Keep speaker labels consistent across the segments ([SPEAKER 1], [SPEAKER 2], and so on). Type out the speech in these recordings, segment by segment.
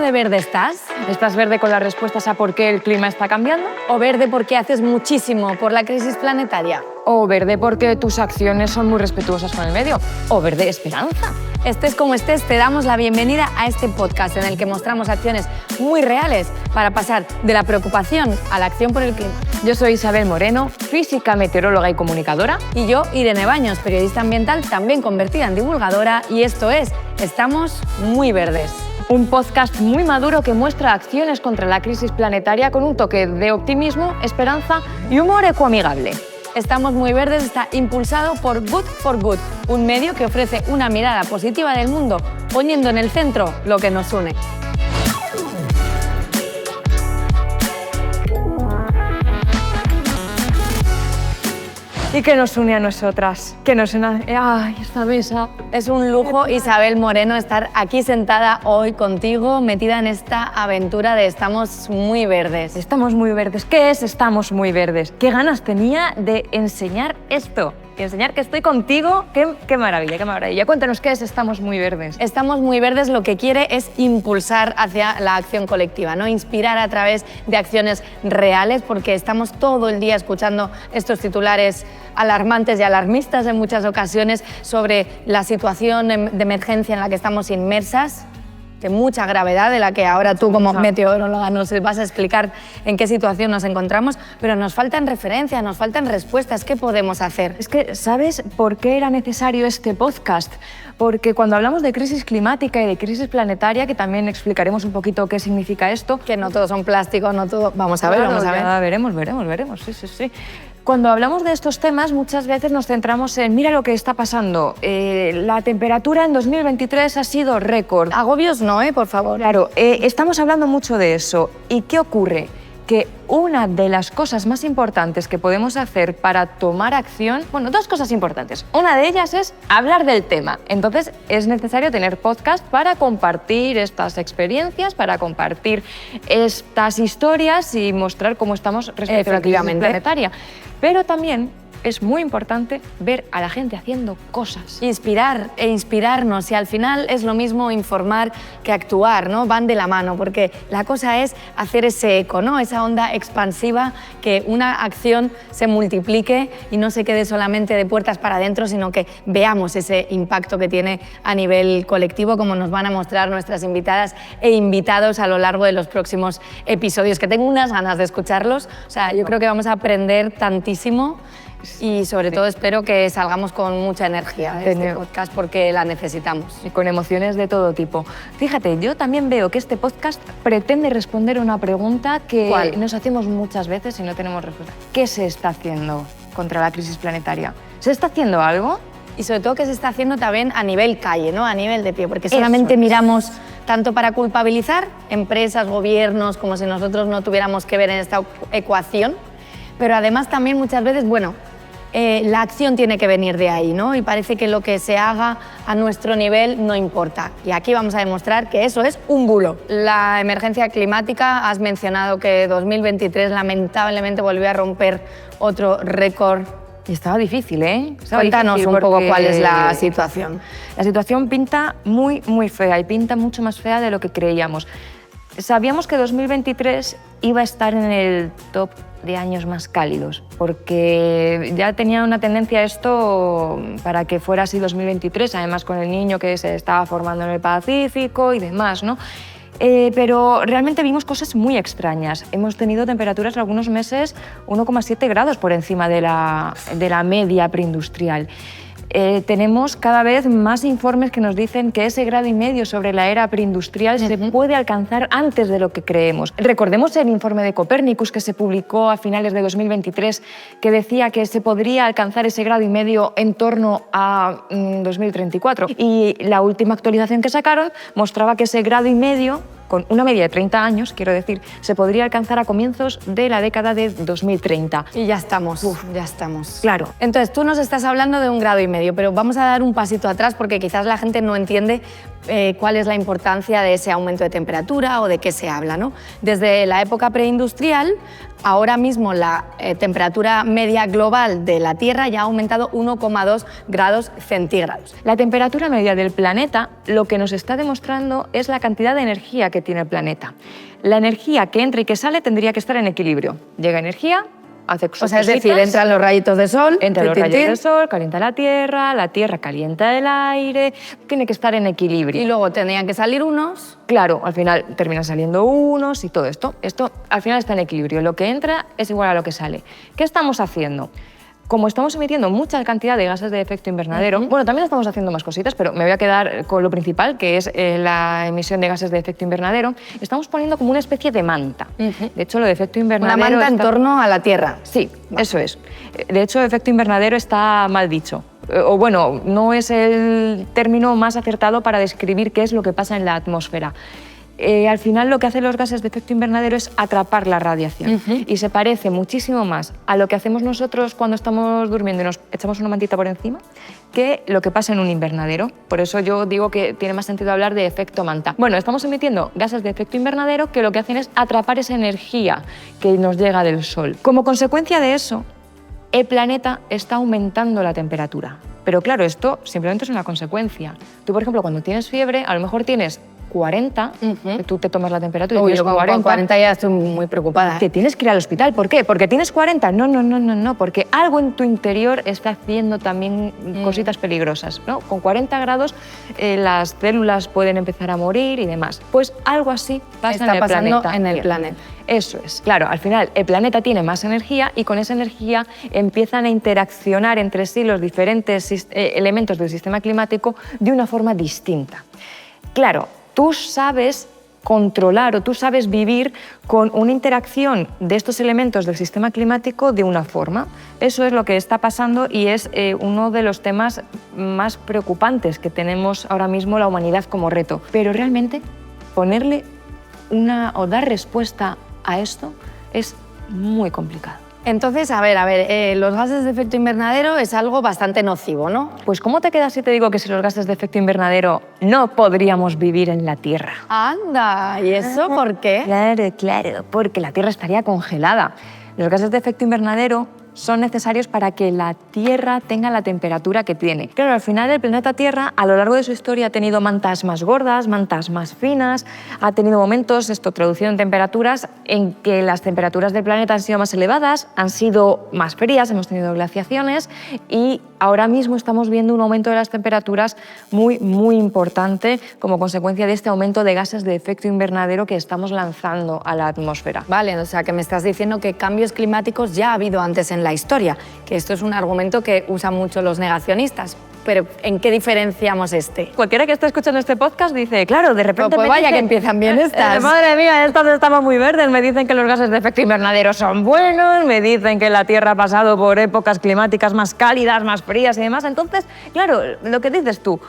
[SPEAKER 1] de verde estás?
[SPEAKER 2] ¿Estás verde con las respuestas a por qué el clima está cambiando?
[SPEAKER 1] ¿O verde porque haces muchísimo por la crisis planetaria?
[SPEAKER 2] ¿O verde porque tus acciones son muy respetuosas con el medio? ¿O verde esperanza?
[SPEAKER 1] Estés como estés, te damos la bienvenida a este podcast en el que mostramos acciones muy reales para pasar de la preocupación a la acción por el clima.
[SPEAKER 2] Yo soy Isabel Moreno, física, meteoróloga y comunicadora.
[SPEAKER 1] Y yo, Irene Baños, periodista ambiental, también convertida en divulgadora, y esto es Estamos Muy Verdes.
[SPEAKER 2] Un podcast muy maduro que muestra acciones contra la crisis planetaria con un toque de optimismo, esperanza y humor ecoamigable.
[SPEAKER 1] Estamos Muy Verdes está impulsado por Good for Good, un medio que ofrece una mirada positiva del mundo, poniendo en el centro lo que nos une.
[SPEAKER 2] ¿Y qué nos une a nosotras? ¿Qué nos une? ¡Ay, esta mesa!
[SPEAKER 1] Es un lujo, Isabel Moreno, estar aquí sentada hoy contigo, metida en esta aventura de Estamos Muy Verdes.
[SPEAKER 2] Estamos Muy Verdes. ¿Qué es Estamos Muy Verdes? ¿Qué ganas tenía de enseñar esto? Y enseñar que estoy contigo. ¡Qué maravilla, qué maravilla! Cuéntanos, ¿qué es Estamos Muy Verdes?
[SPEAKER 1] Estamos Muy Verdes lo que quiere es impulsar hacia la acción colectiva, ¿no? Inspirar a través de acciones reales, porque estamos todo el día escuchando estos titulares alarmantes y alarmistas en muchas ocasiones sobre la situación de emergencia en la que estamos inmersas, de mucha gravedad, de la que ahora tú como meteoróloga nos vas a explicar en qué situación nos encontramos, pero nos faltan referencias, nos faltan respuestas. ¿Qué podemos hacer?
[SPEAKER 2] Es que, ¿sabes por qué era necesario este podcast? Porque cuando hablamos de crisis climática y de crisis planetaria, que también explicaremos un poquito qué significa esto.
[SPEAKER 1] Que no todos son plásticos, no todo... Vamos a ver,
[SPEAKER 2] claro,
[SPEAKER 1] vamos a ver.
[SPEAKER 2] Ya veremos, sí. Cuando hablamos de estos temas, muchas veces nos centramos en mira lo que está pasando. La temperatura en 2023 ha sido récord.
[SPEAKER 1] Agobios no, por favor.
[SPEAKER 2] Claro, estamos hablando mucho de eso. ¿Y qué ocurre? Que una de las cosas más importantes que podemos hacer para tomar acción, bueno, dos cosas importantes. Una de ellas es hablar del tema. Entonces, es necesario tener podcast para compartir estas experiencias, para compartir estas historias y mostrar cómo estamos respecto a la crisis planetaria. Pero también es muy importante ver a la gente haciendo cosas.
[SPEAKER 1] Inspirar e inspirarnos, y al final es lo mismo informar que actuar, ¿no? Van de la mano, porque la cosa es hacer ese eco, ¿no? Esa onda expansiva, que una acción se multiplique y no se quede solamente de puertas para adentro, sino que veamos ese impacto que tiene a nivel colectivo, como nos van a mostrar nuestras invitadas e invitados a lo largo de los próximos episodios, que tengo unas ganas de escucharlos. O sea, yo creo que vamos a aprender tantísimo. Y sobre todo espero que salgamos con mucha energía de este podcast, porque la necesitamos.
[SPEAKER 2] Y con emociones de todo tipo. Fíjate, yo también veo que este podcast pretende responder una pregunta que
[SPEAKER 1] ¿Cuál?
[SPEAKER 2] Nos hacemos muchas veces y no tenemos respuesta. ¿Qué se está haciendo contra la crisis planetaria? ¿Se está haciendo algo?
[SPEAKER 1] Y sobre todo, ¿qué se está haciendo también a nivel calle, ¿no? A nivel de pie? Porque solamente miramos tanto para culpabilizar empresas, gobiernos, como si nosotros no tuviéramos que ver en esta ecuación, pero además también muchas veces, bueno, la acción tiene que venir de ahí, ¿no? Y parece que lo que se haga a nuestro nivel no importa. Y aquí vamos a demostrar que eso es un bulo. La emergencia climática, has mencionado que 2023 lamentablemente volvió a romper otro récord.
[SPEAKER 2] Y estaba difícil, ¿eh?
[SPEAKER 1] Cuéntanos un poco cuál es la situación.
[SPEAKER 2] La situación pinta muy, muy fea, y pinta mucho más fea de lo que creíamos. Sabíamos que 2023 iba a estar en el top de años más cálidos, porque ya tenía una tendencia esto para que fuera así 2023, además con el Niño que se estaba formando en el Pacífico y demás, ¿no? Pero realmente vimos cosas muy extrañas. Hemos tenido temperaturas en algunos meses 1,7 grados por encima de la media preindustrial. Tenemos cada vez más informes que nos dicen que ese 1,5 grados sobre la era preindustrial se puede alcanzar antes de lo que creemos. Recordemos el informe de Copernicus que se publicó a finales de 2023, que decía que se podría alcanzar ese 1,5 grados en torno a 2034. Y la última actualización que sacaron mostraba que ese 1,5 grados, con una media de 30 años, quiero decir, se podría alcanzar a comienzos de la década de 2030.
[SPEAKER 1] Y ya estamos, ya estamos.
[SPEAKER 2] Claro.
[SPEAKER 1] Entonces, tú nos estás hablando de 1,5 grados, pero vamos a dar un pasito atrás, porque quizás la gente no entiende cuál es la importancia de ese aumento de temperatura o de qué se habla, ¿no? Desde la época preindustrial ahora mismo la temperatura media global de la Tierra ya ha aumentado 1,2 grados centígrados.
[SPEAKER 2] La temperatura media del planeta lo que nos está demostrando es la cantidad de energía que tiene el planeta. La energía que entra y que sale tendría que estar en equilibrio. Llega energía, hace sus
[SPEAKER 1] O sea, es
[SPEAKER 2] cositas,
[SPEAKER 1] decir, entran los rayitos de sol,
[SPEAKER 2] entra los rayos del sol, calienta la Tierra calienta el aire, tiene que estar en equilibrio.
[SPEAKER 1] y luego tendrían que salir unos.
[SPEAKER 2] Claro, al final terminan saliendo unos y todo esto. Esto al final está en equilibrio. Lo que entra es igual a lo que sale. ¿Qué estamos haciendo? Como estamos emitiendo mucha cantidad de gases de efecto invernadero, bueno, también estamos haciendo más cositas, pero me voy a quedar con lo principal, que es la emisión de gases de efecto invernadero. Estamos poniendo como una especie de manta. De hecho, lo de efecto invernadero...
[SPEAKER 1] Una manta en torno a la Tierra.
[SPEAKER 2] Sí, eso es. De hecho, efecto invernadero está mal dicho. O bueno, no es el término más acertado para describir qué es lo que pasa en la atmósfera. Al final lo que hacen los gases de efecto invernadero es atrapar la radiación y se parece muchísimo más a lo que hacemos nosotros cuando estamos durmiendo y nos echamos una mantita por encima que lo que pasa en un invernadero. Por eso yo digo que tiene más sentido hablar de efecto manta. Bueno, estamos emitiendo gases de efecto invernadero que lo que hacen es atrapar esa energía que nos llega del Sol. Como consecuencia de eso, el planeta está aumentando la temperatura. Pero claro, esto simplemente es una consecuencia. Tú, por ejemplo, cuando tienes fiebre, a lo mejor tienes 40, tú te tomas la temperatura y
[SPEAKER 1] Uy,
[SPEAKER 2] tienes
[SPEAKER 1] yo con 40 ya estoy muy preocupada.
[SPEAKER 2] te tienes que ir al hospital. ¿Por qué? ¿Porque tienes 40? No, porque algo en tu interior está haciendo también cositas peligrosas, ¿no? Con 40 grados las células pueden empezar a morir y demás. Pues algo así pasa
[SPEAKER 1] Está
[SPEAKER 2] en el
[SPEAKER 1] pasando
[SPEAKER 2] planeta.
[SPEAKER 1] en el planeta.
[SPEAKER 2] Eso es, claro, al final el planeta tiene más energía y con esa energía empiezan a interaccionar entre sí los diferentes elementos del sistema climático de una forma distinta. Claro, tú sabes controlar o tú sabes vivir con una interacción de estos elementos del sistema climático de una forma. Eso es lo que está pasando y es uno de los temas más preocupantes que tenemos ahora mismo la humanidad como reto. Pero realmente ponerle o dar respuesta a esto es muy complicado.
[SPEAKER 1] Entonces, a ver, los gases de efecto invernadero es algo bastante nocivo, ¿no?
[SPEAKER 2] Pues ¿cómo te quedas si te digo que sin los gases de efecto invernadero no podríamos vivir en la Tierra?
[SPEAKER 1] Anda, ¿y eso por qué?
[SPEAKER 2] Claro, porque la Tierra estaría congelada. Los gases de efecto invernadero son necesarios para que la Tierra tenga la temperatura que tiene. Claro, al final el planeta Tierra a lo largo de su historia ha tenido mantas más gordas, mantas más finas, ha tenido momentos, esto traducido en temperaturas, en que las temperaturas del planeta han sido más elevadas, han sido más frías, hemos tenido glaciaciones y ahora mismo estamos viendo un aumento de las temperaturas muy importante como consecuencia de este aumento de gases de efecto invernadero que estamos lanzando a la atmósfera.
[SPEAKER 1] Vale, o sea que me estás diciendo que cambios climáticos ya ha habido antes en la historia, que esto es un argumento que usan mucho los negacionistas. Pero ¿en qué diferenciamos este?
[SPEAKER 2] Cualquiera que esté escuchando este podcast dice, claro, de repente
[SPEAKER 1] Pues
[SPEAKER 2] me
[SPEAKER 1] vaya
[SPEAKER 2] dicen,
[SPEAKER 1] que empiezan bien estas.
[SPEAKER 2] Madre mía, estas estaban muy verdes, me dicen que los gases de efecto invernadero son buenos, me dicen que la Tierra ha pasado por épocas climáticas más cálidas, más frías y demás. Entonces, claro, lo que dices tú,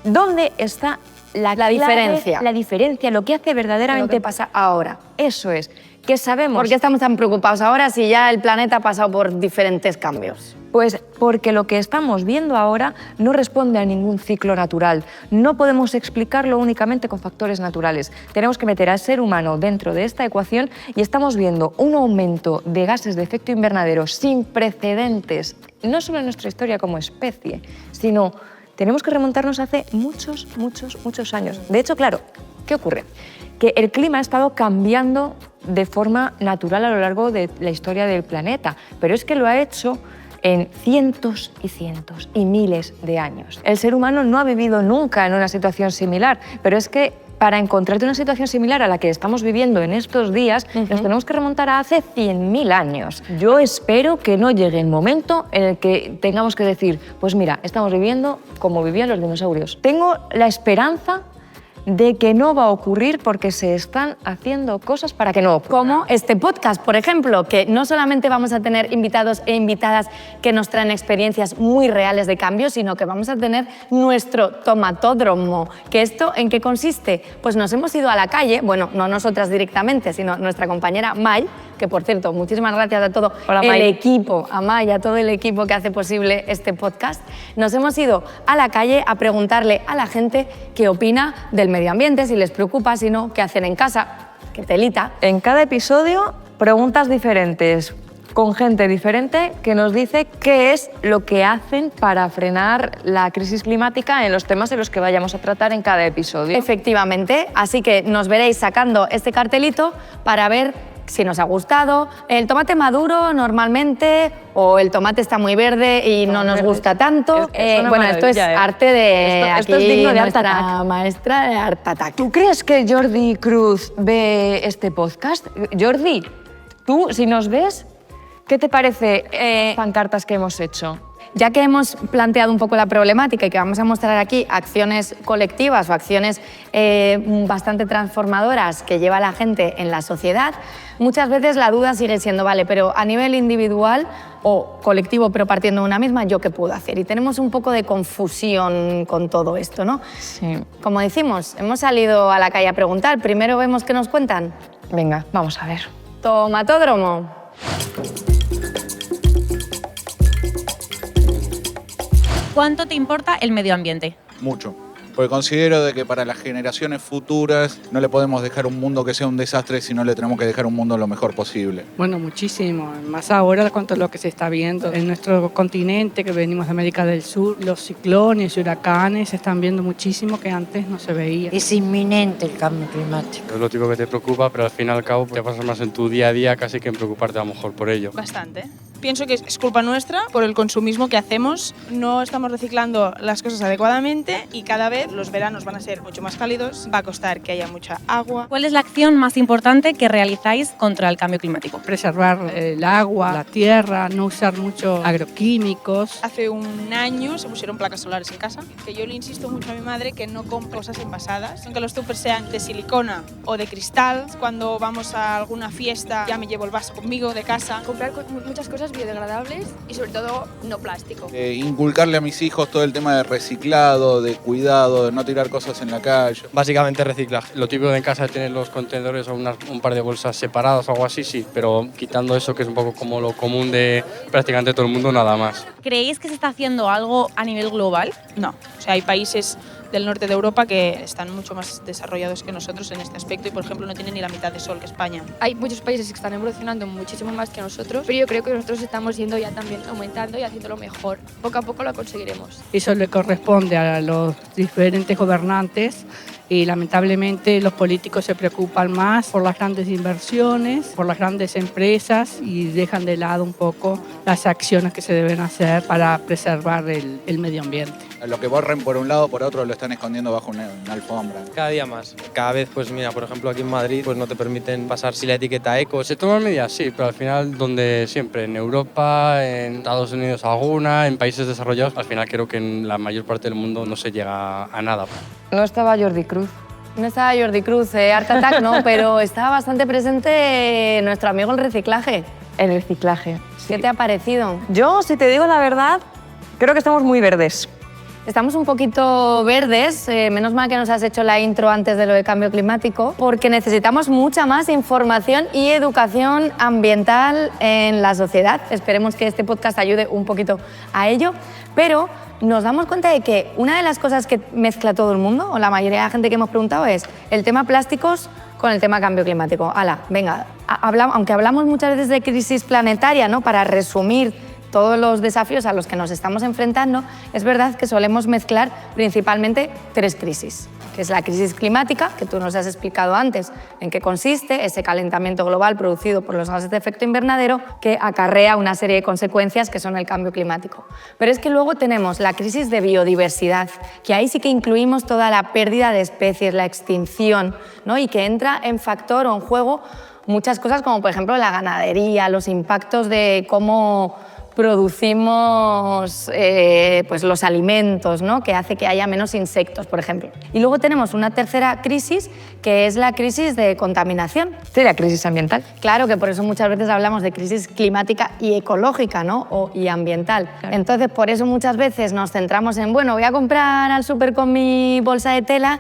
[SPEAKER 2] ¿dónde está la
[SPEAKER 1] diferencia?
[SPEAKER 2] La diferencia, lo que hace verdaderamente...
[SPEAKER 1] Lo que pasa ahora.
[SPEAKER 2] Eso es, que sabemos...
[SPEAKER 1] ¿Por qué estamos tan preocupados ahora si ya el planeta ha pasado por diferentes cambios?
[SPEAKER 2] Pues porque lo que estamos viendo ahora no responde a ningún ciclo natural. No podemos explicarlo únicamente con factores naturales. Tenemos que meter al ser humano dentro de esta ecuación y estamos viendo un aumento de gases de efecto invernadero sin precedentes, no solo en nuestra historia como especie, sino tenemos que remontarnos hace muchos años. De hecho, claro, ¿qué ocurre? Que el clima ha estado cambiando de forma natural a lo largo de la historia del planeta, pero es que lo ha hecho en cientos y miles de años. El ser humano no ha vivido nunca en una situación similar, pero es que para encontrarte una situación similar a la que estamos viviendo en estos días, nos tenemos que remontar a hace 100.000 años. Yo espero que no llegue el momento en el que tengamos que decir, pues mira, estamos viviendo como vivían los dinosaurios. Tengo la esperanza de que no va a ocurrir porque se están haciendo cosas para que no ocurra.
[SPEAKER 1] Como este podcast, por ejemplo, que no solamente vamos a tener invitados e invitadas que nos traen experiencias muy reales de cambio, sino que vamos a tener nuestro tomatódromo. ¿Que esto en qué consiste? Pues nos hemos ido a la calle, bueno, no nosotras directamente, sino nuestra compañera May, que por cierto, muchísimas gracias a todo el equipo, a May, a todo el equipo que hace posible este podcast. Nos hemos ido a la calle a preguntarle a la gente qué opina del medio ambiente, si les preocupa, si no, qué hacen en casa, qué telita.
[SPEAKER 2] En cada episodio preguntas diferentes con gente diferente que nos dice qué es lo que hacen para frenar la crisis climática en los temas en los que vayamos a tratar en cada episodio.
[SPEAKER 1] Efectivamente, así que nos veréis sacando este cartelito para ver si nos ha gustado. El tomate maduro normalmente, o el tomate está muy verde y no nos gusta tanto. Bueno, esto es arte de
[SPEAKER 2] esto es digno de Art
[SPEAKER 1] nuestra
[SPEAKER 2] Attack.
[SPEAKER 1] maestra de Art Attack.
[SPEAKER 2] ¿Tú crees que Jordi Cruz ve este podcast? Jordi, tú, si nos ves, ¿qué te parece pancartas que hemos hecho?
[SPEAKER 1] Ya que hemos planteado un poco la problemática y que vamos a mostrar aquí acciones colectivas o acciones bastante transformadoras que lleva la gente en la sociedad, muchas veces la duda sigue siendo, vale, pero a nivel individual o colectivo, pero partiendo de una misma, ¿yo qué puedo hacer? Y tenemos un poco de confusión con todo esto, ¿no?
[SPEAKER 2] Sí.
[SPEAKER 1] Como decimos, hemos salido a la calle a preguntar, primero vemos qué nos cuentan.
[SPEAKER 2] Venga, vamos a ver.
[SPEAKER 1] Tomatódromo.
[SPEAKER 3] ¿Cuánto te importa el medio ambiente?
[SPEAKER 4] Mucho. Porque considero de que para las generaciones futuras no le podemos dejar un mundo que sea un desastre, sino le tenemos que dejar un mundo lo mejor posible.
[SPEAKER 5] Bueno, muchísimo. Más ahora con todo lo que se está viendo en nuestro continente, que venimos de América del Sur, los ciclones y huracanes se están viendo muchísimo que antes no se veía.
[SPEAKER 6] Es inminente el cambio climático.
[SPEAKER 7] Es lo típico que te preocupa, pero al fin y al cabo te pasas más en tu día a día casi que en preocuparte a lo mejor por ello.
[SPEAKER 8] Bastante. Pienso que es culpa nuestra por el consumismo que hacemos. No estamos reciclando las cosas adecuadamente y cada vez los veranos van a ser mucho más cálidos. Va a costar que haya mucha agua.
[SPEAKER 3] ¿Cuál es la acción más importante que realizáis contra el cambio climático?
[SPEAKER 5] Preservar el agua, la tierra, no usar mucho agroquímicos.
[SPEAKER 8] Hace un año se pusieron placas solares en casa, que yo le insisto mucho a mi madre que no compre cosas envasadas, aunque los tuppers sean de silicona o de cristal. Cuando vamos a alguna fiesta ya me llevo el vaso conmigo de casa.
[SPEAKER 9] Comprar muchas cosas biodegradables y sobre todo no plástico.
[SPEAKER 4] Inculcarle a mis hijos todo el tema de reciclado, de cuidado, de no tirar cosas en la calle.
[SPEAKER 7] Básicamente reciclaje. Lo típico de en casa de tener los contenedores o un par de bolsas separadas o algo así, sí, pero quitando eso que es un poco como lo común de prácticamente todo el mundo, nada más.
[SPEAKER 3] ¿Creéis que se está haciendo algo a nivel global?
[SPEAKER 8] No, o sea, hay países del norte de Europa que están mucho más desarrollados que nosotros en este aspecto y, por ejemplo, no tienen ni la mitad de sol que España.
[SPEAKER 9] Hay muchos países que están evolucionando muchísimo más que nosotros, pero yo creo que nosotros estamos yendo ya también aumentando y haciéndolo mejor. Poco a poco lo conseguiremos.
[SPEAKER 5] Eso le corresponde a los diferentes gobernantes y lamentablemente los políticos se preocupan más por las grandes inversiones, por las grandes empresas y dejan de lado un poco las acciones que se deben hacer para preservar el medio ambiente.
[SPEAKER 4] Lo que borren por un lado, por otro lo están escondiendo bajo una alfombra.
[SPEAKER 10] Cada día más. Cada vez, pues mira, por ejemplo, aquí en Madrid pues no te permiten pasar sin la etiqueta eco.
[SPEAKER 7] Se toman medidas, sí, pero al final donde siempre, en Europa, en Estados Unidos alguna, en países desarrollados, al final creo que en la mayor parte del mundo no se llega a nada.
[SPEAKER 2] No estaba Jordi Cruz.
[SPEAKER 1] No estaba Jordi Cruz, Art Attack no, pero estaba bastante presente nuestro amigo el reciclaje.
[SPEAKER 2] El reciclaje.
[SPEAKER 1] ¿Qué te ha parecido?
[SPEAKER 2] Yo, si te digo la verdad, creo que estamos muy verdes.
[SPEAKER 1] Estamos un poquito verdes, menos mal que nos has hecho la intro antes de lo de cambio climático, porque necesitamos mucha más información y educación ambiental en la sociedad. Esperemos que este podcast ayude un poquito a ello, pero nos damos cuenta de que una de las cosas que mezcla todo el mundo, o la mayoría de la gente que hemos preguntado, es el tema plásticos con el tema cambio climático. Hala, venga, aunque hablamos muchas veces de crisis planetaria, ¿no? Para resumir todos los desafíos a los que nos estamos enfrentando, es verdad que solemos mezclar principalmente tres crisis, que es la crisis climática, que tú nos has explicado antes en qué consiste, ese calentamiento global producido por los gases de efecto invernadero que acarrea una serie de consecuencias que son el cambio climático. Pero es que luego tenemos la crisis de biodiversidad, que ahí sí que incluimos toda la pérdida de especies, la extinción, ¿no? Y que entra en factor o en juego muchas cosas como por ejemplo la ganadería, los impactos de cómo producimos pues los alimentos, ¿no? Que hace que haya menos insectos, por ejemplo. Y luego tenemos una tercera crisis, que es la crisis de contaminación.
[SPEAKER 2] Sí, la crisis ambiental.
[SPEAKER 1] Claro, que por eso muchas veces hablamos de crisis climática y ecológica, ¿no? Y ambiental. Claro. Entonces, por eso muchas veces nos centramos en, bueno, voy a comprar al súper con mi bolsa de tela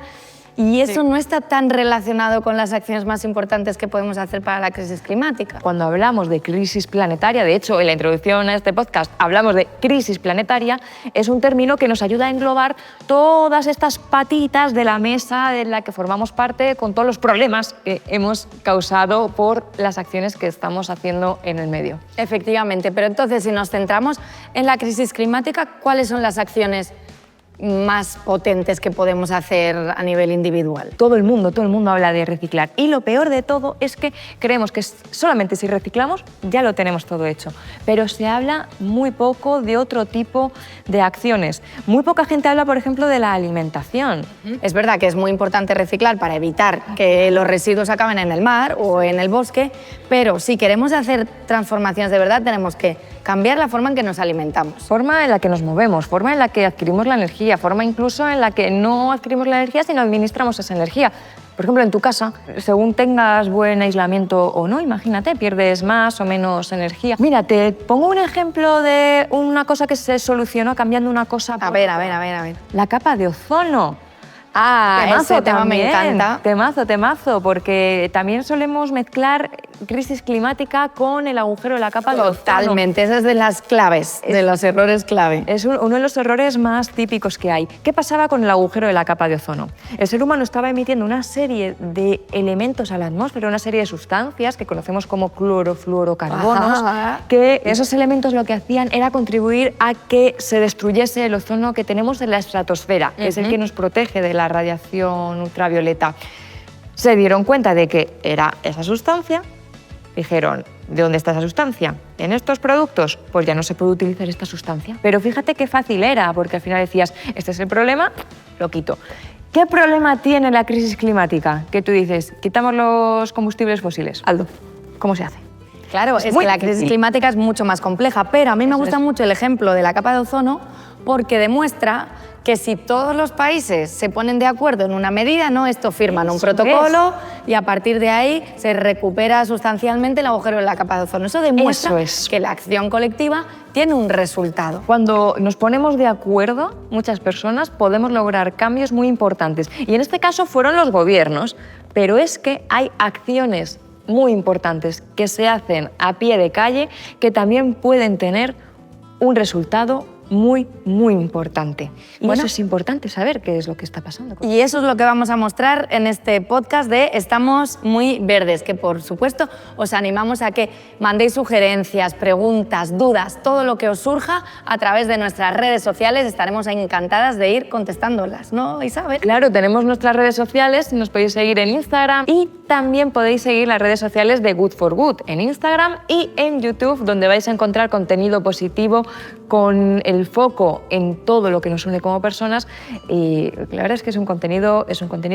[SPEAKER 1] Y eso no está tan relacionado con las acciones más importantes que podemos hacer para la crisis climática.
[SPEAKER 2] Cuando hablamos de crisis planetaria, de hecho, en la introducción a este podcast hablamos de crisis planetaria, es un término que nos ayuda a englobar todas estas patitas de la mesa de la que formamos parte con todos los problemas que hemos causado por las acciones que estamos haciendo en el medio.
[SPEAKER 1] Efectivamente, pero entonces si nos centramos en la crisis climática, ¿cuáles son las acciones más potentes que podemos hacer a nivel individual?
[SPEAKER 2] Todo el mundo habla de reciclar. Y lo peor de todo es que creemos que solamente si reciclamos ya lo tenemos todo hecho. Pero se habla muy poco de otro tipo de acciones. Muy poca gente habla, por ejemplo, de la alimentación.
[SPEAKER 1] Es verdad que es muy importante reciclar para evitar que los residuos acaben en el mar o en el bosque, pero si queremos hacer transformaciones de verdad tenemos que cambiar la forma en que nos alimentamos.
[SPEAKER 2] Forma en la que nos movemos, forma en la que adquirimos la energía, forma incluso en la que no adquirimos la energía, sino administramos esa energía. Por ejemplo, en tu casa, según tengas buen aislamiento o no, imagínate, pierdes más o menos energía. Mira, te pongo un ejemplo de una cosa que se solucionó cambiando una cosa.
[SPEAKER 1] A ver.
[SPEAKER 2] La capa de ozono.
[SPEAKER 1] Ese tema me encanta.
[SPEAKER 2] Temazo, porque también solemos mezclar crisis climática con el agujero de la capa de ozono.
[SPEAKER 1] Totalmente, esa es de las claves, de los errores clave.
[SPEAKER 2] Es uno de los errores más típicos que hay. ¿Qué pasaba con el agujero de la capa de ozono? El ser humano estaba emitiendo una serie de elementos a la atmósfera, una serie de sustancias que conocemos como clorofluorocarbonos, que esos elementos lo que hacían era contribuir a que se destruyese el ozono que tenemos en la estratosfera, que es el que nos protege de la radiación ultravioleta. Se dieron cuenta de que era esa sustancia, dijeron, ¿de dónde está esa sustancia? ¿En estos productos? Pues ya no se puede utilizar esta sustancia. Pero fíjate qué fácil era, porque al final decías, este es el problema, lo quito. ¿Qué problema tiene la crisis climática? Que tú dices, quitamos los combustibles fósiles. Aldo, ¿cómo se hace?
[SPEAKER 1] Claro, es que la crisis climática es mucho más compleja, pero a mí me gusta mucho el ejemplo de la capa de ozono porque demuestra que si todos los países se ponen de acuerdo en una medida, ¿no? Esto firman un protocolo y a partir de ahí se recupera sustancialmente el agujero de la capa de ozono. Eso demuestra que la acción colectiva tiene un resultado.
[SPEAKER 2] Cuando nos ponemos de acuerdo, muchas personas podemos lograr cambios muy importantes. Y en este caso fueron los gobiernos, pero es que hay acciones muy importantes que se hacen a pie de calle que también pueden tener un resultado muy importante. Y eso es importante saber qué es lo que está pasando.
[SPEAKER 1] Y eso es lo que vamos a mostrar en este podcast de Estamos Muy Verdes, que por supuesto os animamos a que mandéis sugerencias, preguntas, dudas, todo lo que os surja a través de nuestras redes sociales. Estaremos encantadas de ir contestándolas, ¿no, Isabel?
[SPEAKER 2] Claro, tenemos nuestras redes sociales, nos podéis seguir en Instagram y también podéis seguir las redes sociales de Good for Good en Instagram y en YouTube, donde vais a encontrar contenido positivo con el foco en todo lo que nos une como personas, y la verdad es que es un contenido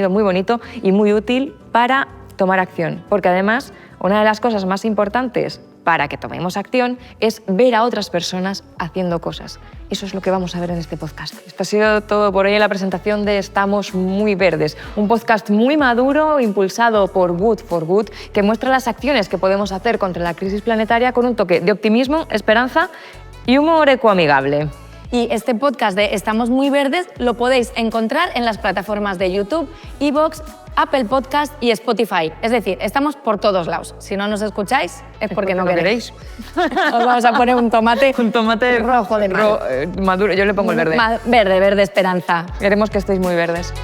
[SPEAKER 2] muy bonito y muy útil para tomar acción, porque además una de las cosas más importantes para que tomemos acción es ver a otras personas haciendo cosas. Eso es lo que vamos a ver en este podcast. Esto ha sido todo por hoy en la presentación de Estamos Muy Verdes, un podcast muy maduro impulsado por Good for Good que muestra las acciones que podemos hacer contra la crisis planetaria con un toque de optimismo, esperanza y humor ecoamigable.
[SPEAKER 1] Y este podcast de Estamos Muy Verdes lo podéis encontrar en las plataformas de YouTube, iVoox, Apple Podcast y Spotify. Es decir, estamos por todos lados. Si no nos escucháis es porque no queréis. Os vamos a poner un tomate rojo de
[SPEAKER 2] maduro. Yo le pongo el verde.
[SPEAKER 1] Verde esperanza.
[SPEAKER 2] Queremos que estéis muy verdes.